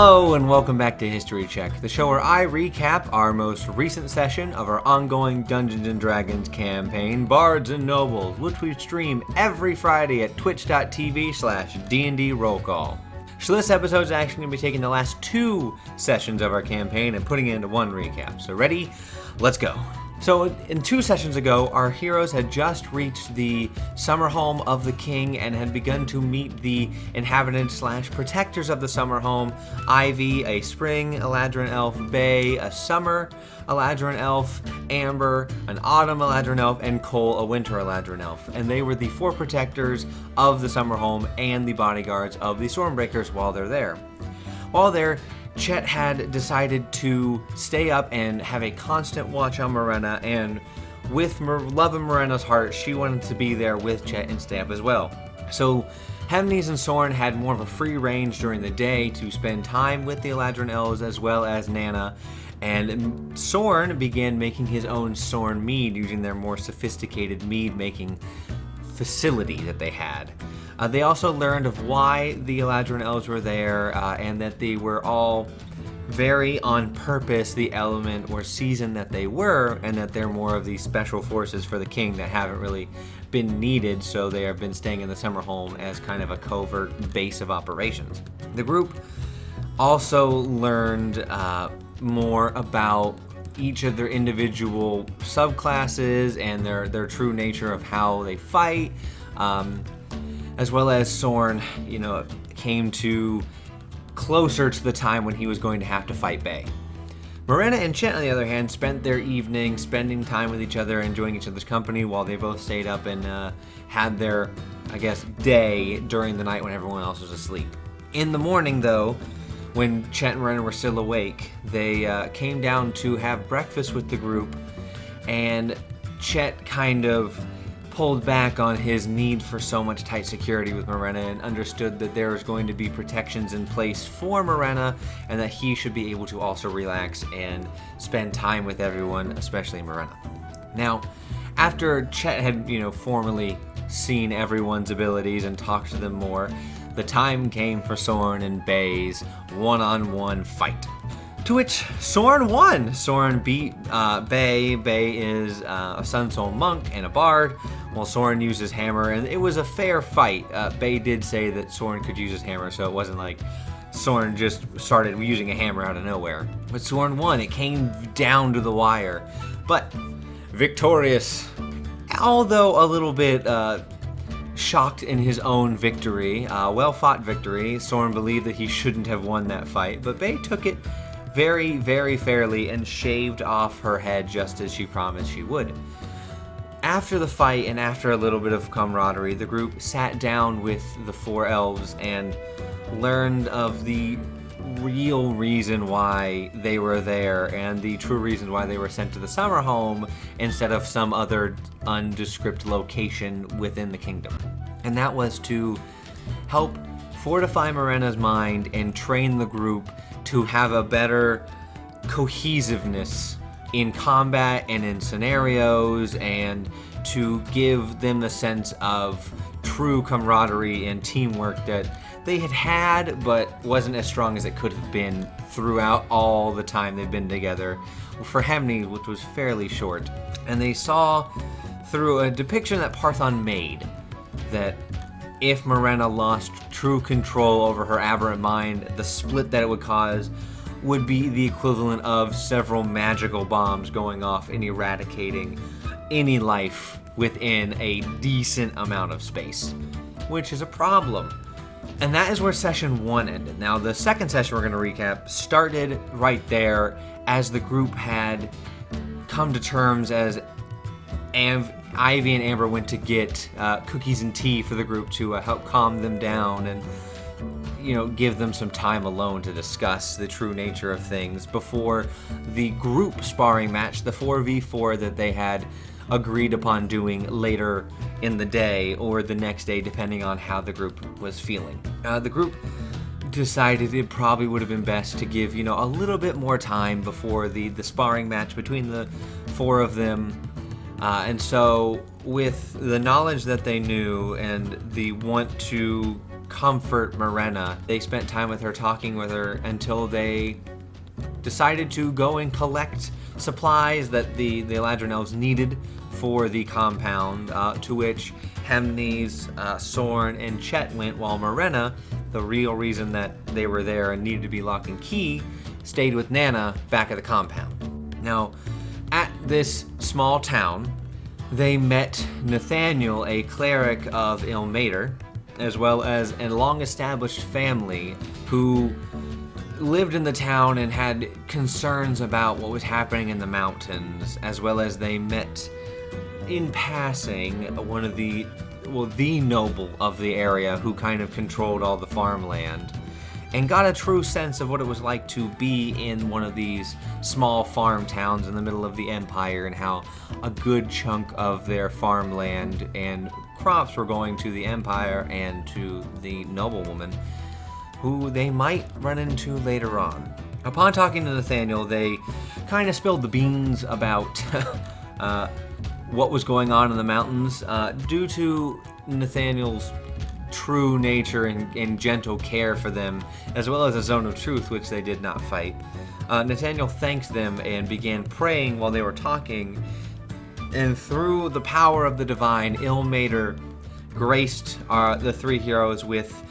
Hello and welcome back to History Check, the show where I recap our most recent session of our ongoing Dungeons & Dragons campaign, Bards and Nobles, which we stream every Friday at twitch.tv/D&D Rollcall. So this episode is actually going to be taking the last two sessions of our campaign and putting it into one recap. So ready? Let's go. So in 2 sessions ago, our heroes had just reached the summer home of the king and had begun to meet the inhabitants/protectors of the summer home: Ivy, a spring Eladrin elf; Bay, a summer Eladrin elf; Amber, an autumn Eladrin elf; and Cole, a winter Eladrin elf. And they were the 4 protectors of the summer home and the bodyguards of the Stormbreakers while they're there. While there, Chet had decided to stay up and have a constant watch on Morena, and with love in Morena's heart, she wanted to be there with Chet and stay up as well. So Hemnes and Soren had more of a free range during the day to spend time with the Eladrin elves as well as Nana, and Soren began making his own Soren mead using their more sophisticated mead making facility that they had. They also learned of why the Eladrin elves were there, and that they were all very on purpose the element or season that they were, and that they're more of these special forces for the king that haven't really been needed, so they have been staying in the summer home as kind of a covert base of operations. The group also learned more about each of their individual subclasses and their true nature of how they fight, as well as Soren, came to closer to the time when he was going to have to fight Bay. Morena and Chet, on the other hand, spent their evening spending time with each other, enjoying each other's company while they both stayed up and had their, day during the night when everyone else was asleep. In the morning, though, when Chet and Morena were still awake, they came down to have breakfast with the group, and Chet kind of pulled back on his need for so much tight security with Morena and understood that there was going to be protections in place for Morena and that he should be able to also relax and spend time with everyone, especially Morena. Now, after Chet had, formally seen everyone's abilities and talked to them more, the time came for Soren and Bay's one-on-one fight, to which Soren won. Soren beat Bay. Bay is a Sun Soul monk and a bard, while Soren used his hammer, and it was a fair fight. Bay did say that Soren could use his hammer, so it wasn't like Soren just started using a hammer out of nowhere. But Soren won. It came down to the wire. But victorious, although a little bit shocked in his own victory, well-fought victory. Soren believed that he shouldn't have won that fight, but Bay took it very, very fairly and shaved off her head just as she promised she would. After the fight and after a little bit of camaraderie, the group sat down with the 4 elves and learned of the real reason why they were there and the true reason why they were sent to the summer home instead of some other undescript location within the kingdom. And that was to help fortify Morena's mind and train the group to have a better cohesiveness in combat and in scenarios, and to give them the sense of true camaraderie and teamwork that they had but wasn't as strong as it could have been throughout all the time they've been together, for Hemnes, which was fairly short. And they saw through a depiction that Parthon made that if Morena lost true control over her aberrant mind, the split that it would cause would be the equivalent of several magical bombs going off and eradicating any life within a decent amount of space, which is a problem. And that is where session 1 ended. Now, the second session we're going to recap started right there as the group had come to terms as Ivy and Amber went to get cookies and tea for the group to help calm them down and give them some time alone to discuss the true nature of things before the group sparring match, the 4v4 that they had agreed upon doing later in the day or the next day, depending on how the group was feeling. The group decided it probably would have been best to give, a little bit more time before the sparring match between the 4 of them. And so with the knowledge that they knew and the want to comfort Morena. They spent time with her, talking with her, until they decided to go and collect supplies that the Eladrin elves needed for the compound, to which Hemnes, Sorn, and Chet went, while Morena, the real reason that they were there and needed to be lock and key, stayed with Nana back at the compound. Now, at this small town, they met Nathaniel, a cleric of Ilmater, as well as a long-established family who lived in the town and had concerns about what was happening in the mountains, as well as they met in passing one of the noble of the area who kind of controlled all the farmland, and got a true sense of what it was like to be in one of these small farm towns in the middle of the Empire, and how a good chunk of their farmland and crops were going to the Empire and to the noblewoman, who they might run into later on. Upon talking to Nathaniel, they kind of spilled the beans about what was going on in the mountains. Due to Nathaniel's true nature and gentle care for them, as well as a zone of truth which they did not fight, Nathaniel thanked them and began praying while they were talking, and through the power of the divine, Ilmater graced the three heroes with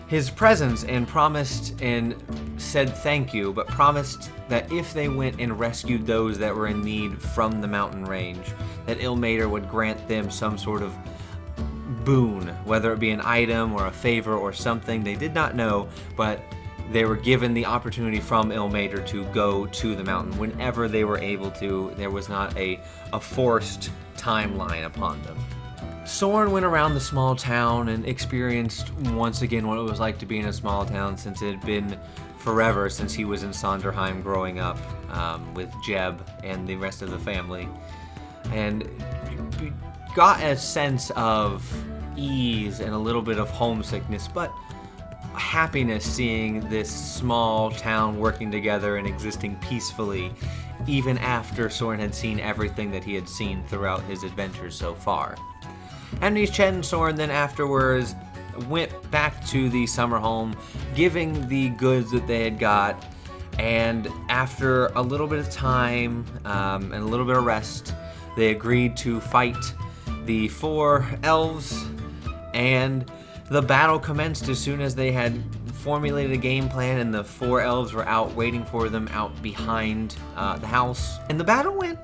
his presence and promised and said thank you, but promised that if they went and rescued those that were in need from the mountain range, that Ilmater would grant them some sort of boon, whether it be an item or a favor or something. They did not know, but they were given the opportunity from Ilmater to go to the mountain whenever they were able to. There was not a forced timeline upon them. Sorn went around the small town and experienced once again what it was like to be in a small town, since it had been forever since he was in Sonderheim growing up with Jeb and the rest of the family, and got a sense of ease and a little bit of homesickness, but happiness seeing this small town working together and existing peacefully, even after Sorn had seen everything that he had seen throughout his adventures so far. Hemnes, Chet, and Sorn then afterwards went back to the summer home, giving the goods that they had got, and after a little bit of time and a little bit of rest, they agreed to fight the 4 elves, and the battle commenced as soon as they had formulated a game plan, and the 4 elves were out waiting for them out behind the house, and the battle went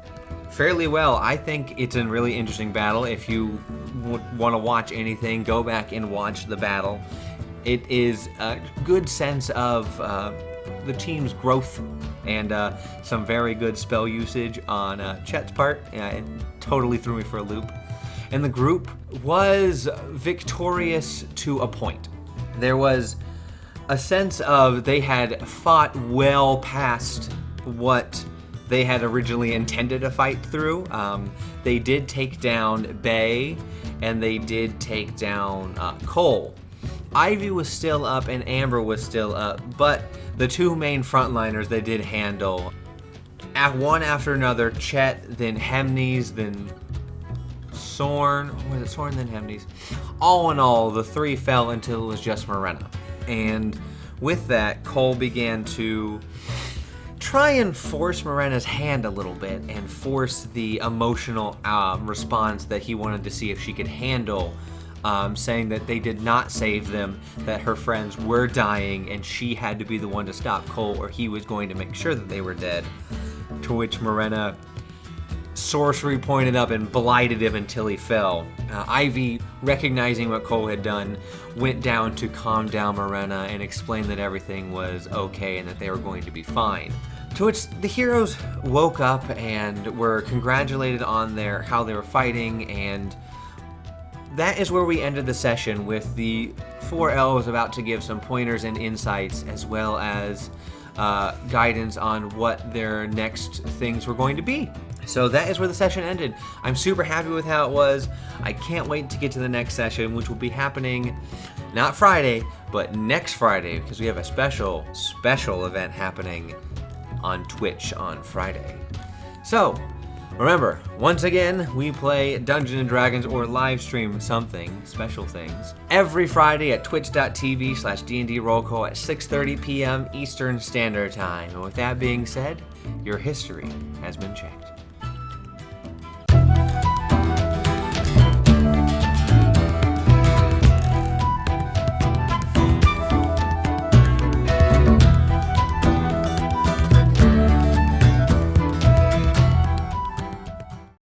fairly well. I think it's a really interesting battle. If you want to watch anything, go back and watch the battle. It is a good sense of the team's growth and some very good spell usage on Chet's part. It totally threw me for a loop. And the group was victorious to a point. There was a sense of they had fought well past what they had originally intended to fight through. They did take down Bay, and they did take down Cole. Ivy was still up and Amber was still up, but the 2 main frontliners they did handle. One after another, Chet, then Hemnes, then Sorn, or was it Sorn, then Hemnes? All in all, the 3 fell until it was just Morena. And with that, Cole began to try and force Morena's hand a little bit and force the emotional response that he wanted to see if she could handle, saying that they did not save them, that her friends were dying, and she had to be the one to stop Cole, or he was going to make sure that they were dead. To which Morena sorcery pointed up and blighted him until he fell. Ivy, recognizing what Cole had done, went down to calm down Morena and explain that everything was okay and that they were going to be fine. To which the heroes woke up and were congratulated on how they were fighting, and that is where we ended the session, with the 4 elves about to give some pointers and insights, as well as guidance on what their next things were going to be. So that is where the session ended. I'm super happy with how it was. I can't wait to get to the next session, which will be happening not Friday, but next Friday, because we have a special event happening on Twitch on Friday. So, Remember, once again, we play Dungeons & Dragons or live stream something, special things, every Friday at twitch.tv/D&D Rollcall at 6:30 p.m. Eastern Standard Time. And with that being said, your history has been checked.